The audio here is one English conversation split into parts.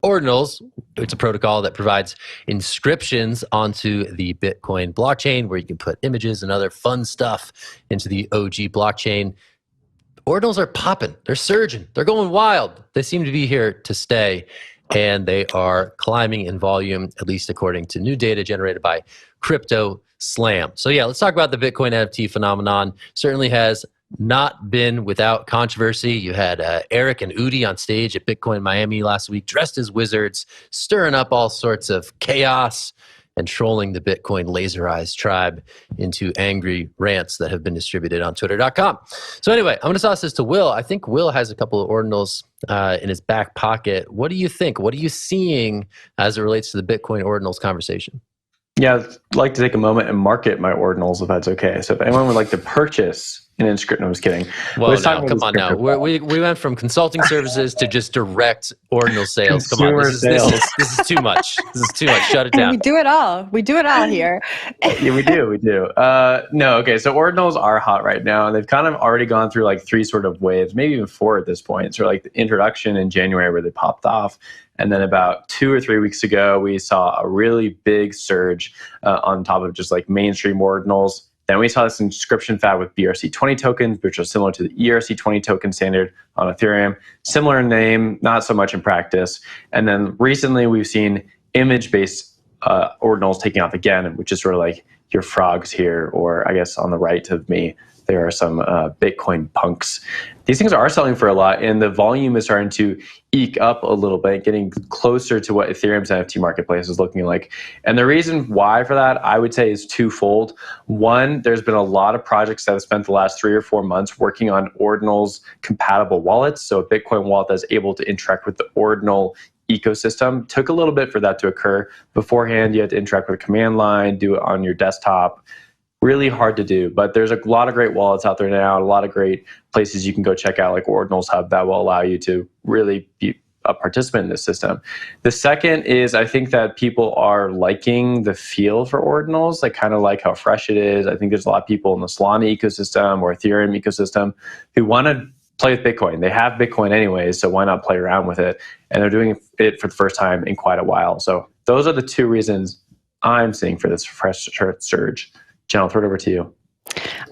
Ordinals. It's a protocol that provides inscriptions onto the Bitcoin blockchain where you can put images and other fun stuff into the OG blockchain. Ordinals are popping. They're surging. They're going wild. They seem to be here to stay, and they are climbing in volume, at least according to new data generated by CryptoSlam. So yeah, let's talk about the Bitcoin NFT phenomenon. Certainly has not been without controversy. You had Eric and Udi on stage at Bitcoin Miami last week, dressed as wizards, stirring up all sorts of chaos and trolling the Bitcoin Laser Eyes tribe into angry rants that have been distributed on Twitter.com. So anyway, I'm going to toss this to Will. I think Will has a couple of ordinals in his back pocket. What do you think? What are you seeing as it relates to the Bitcoin ordinals conversation? Yeah, I'd like to take a moment and market my ordinals if that's okay. So if anyone would like to purchase an inscription, I'm just kidding. Well, now, come on now. We went from consulting services to just direct ordinal sales. Come on, this is too much. This is too much. Shut it down. We do it all. We do it all here. Yeah, we do. No, okay. So ordinals are hot right now, and they've kind of already gone through like three sort of waves, maybe even four at this point. So like the introduction in January where they popped off. And then about 2 or 3 weeks ago, we saw a really big surge on top of just like mainstream ordinals. Then we saw this inscription fad with BRC20 tokens, which are similar to the ERC20 token standard on Ethereum. Similar in name, not so much in practice. And then recently we've seen image-based ordinals taking off again, which is sort of like your frogs here, or I guess on the right of me, there are some Bitcoin punks. These things are selling for a lot, and the volume is starting to eke up a little bit, getting closer to what Ethereum's NFT marketplace is looking like. And the reason why for that, I would say, is twofold. One, there's been a lot of projects that have spent the last 3 or 4 months working on Ordinals compatible wallets. So a Bitcoin wallet that's able to interact with the Ordinal ecosystem. Took a little bit for that to occur. Beforehand, you had to interact with a command line, do it on your desktop. Really hard to do, but there's a lot of great wallets out there now, a lot of great places you can go check out, like Ordinals Hub, that will allow you to really be a participant in this system. The second is I think that people are liking the feel for Ordinals. They kind of like how fresh it is. I think there's a lot of people in the Solana ecosystem or Ethereum ecosystem who want to play with Bitcoin. They have Bitcoin anyways, so why not play around with it? And they're doing it for the first time in quite a while. So those are the two reasons I'm seeing for this fresh surge. Jen, I'll throw it over to you.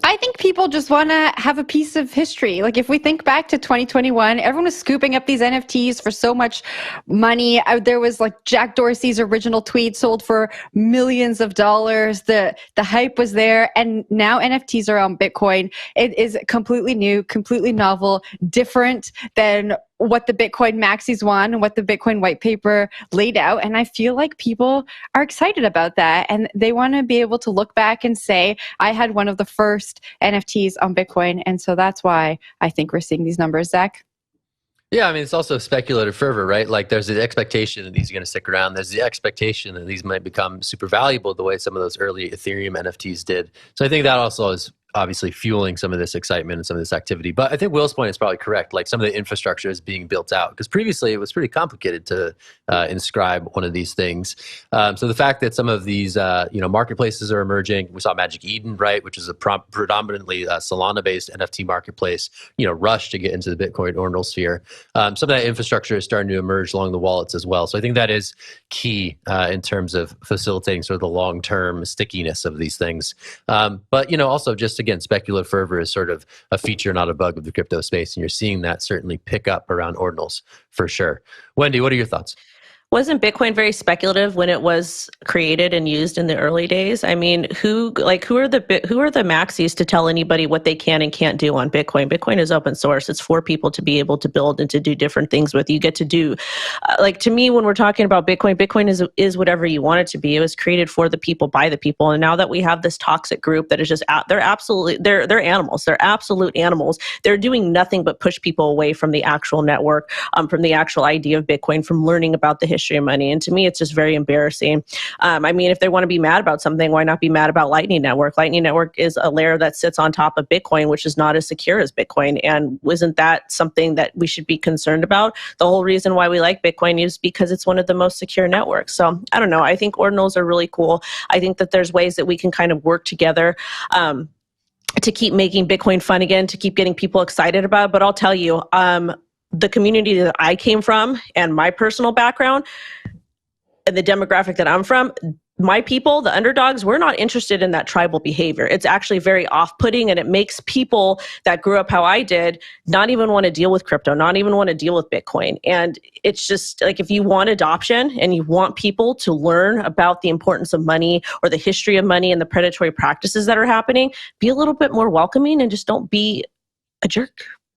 I think people just want to have a piece of history. Like if we think back to 2021, everyone was scooping up these NFTs for so much money. There was like Jack Dorsey's original tweet sold for millions of dollars. The hype was there, and now NFTs are on Bitcoin. It is completely new, completely novel, different than what the Bitcoin maxis want and what the Bitcoin white paper laid out. And I feel like people are excited about that. And they want to be able to look back and say, I had one of the first NFTs on Bitcoin. And so that's why I think we're seeing these numbers, Zach. Yeah, I mean, it's also speculative fervor, right? Like there's the expectation that these are going to stick around. There's the expectation that these might become super valuable the way some of those early Ethereum NFTs did. So I think that also is obviously fueling some of this excitement and some of this activity. But I think Will's point is probably correct. Like some of the infrastructure is being built out because previously it was pretty complicated to inscribe one of these things. So the fact that some of these marketplaces are emerging, we saw Magic Eden, right, which is a predominantly Solana-based NFT marketplace, rush to get into the Bitcoin ordinal sphere. Some of that infrastructure is starting to emerge along the wallets as well. So I think that is key in terms of facilitating sort of the long-term stickiness of these things. But also just again, speculative fervor is sort of a feature, not a bug of the crypto space. And you're seeing that certainly pick up around ordinals for sure. Wendy, what are your thoughts? Wasn't Bitcoin very speculative when it was created and used in the early days? I mean, who are the maxis to tell anybody what they can and can't do on Bitcoin? Bitcoin is open source. It's for people to be able to build and to do different things with. You get to do, to me, when we're talking about Bitcoin, Bitcoin is whatever you want it to be. It was created for the people, by the people. And now that we have this toxic group that is just they're animals. They're absolute animals. They're doing nothing but push people away from the actual network, from the actual idea of Bitcoin, from learning about the history of money. And to me, it's just very embarrassing. I mean, if they want to be mad about something, why not be mad about Lightning Network? Lightning Network is a layer that sits on top of Bitcoin, which is not as secure as Bitcoin. And isn't that something that we should be concerned about? The whole reason why we like Bitcoin is because it's one of the most secure networks. So I don't know. I think ordinals are really cool. I think that there's ways that we can kind of work together to keep making Bitcoin fun again, to keep getting people excited about it. But I'll tell you, the community that I came from and my personal background and the demographic that I'm from, my people, the underdogs, we're not interested in that tribal behavior. It's actually very off-putting, and it makes people that grew up how I did not even want to deal with crypto, not even want to deal with Bitcoin. And it's just like, if you want adoption and you want people to learn about the importance of money or the history of money and the predatory practices that are happening, be a little bit more welcoming and just don't be a jerk.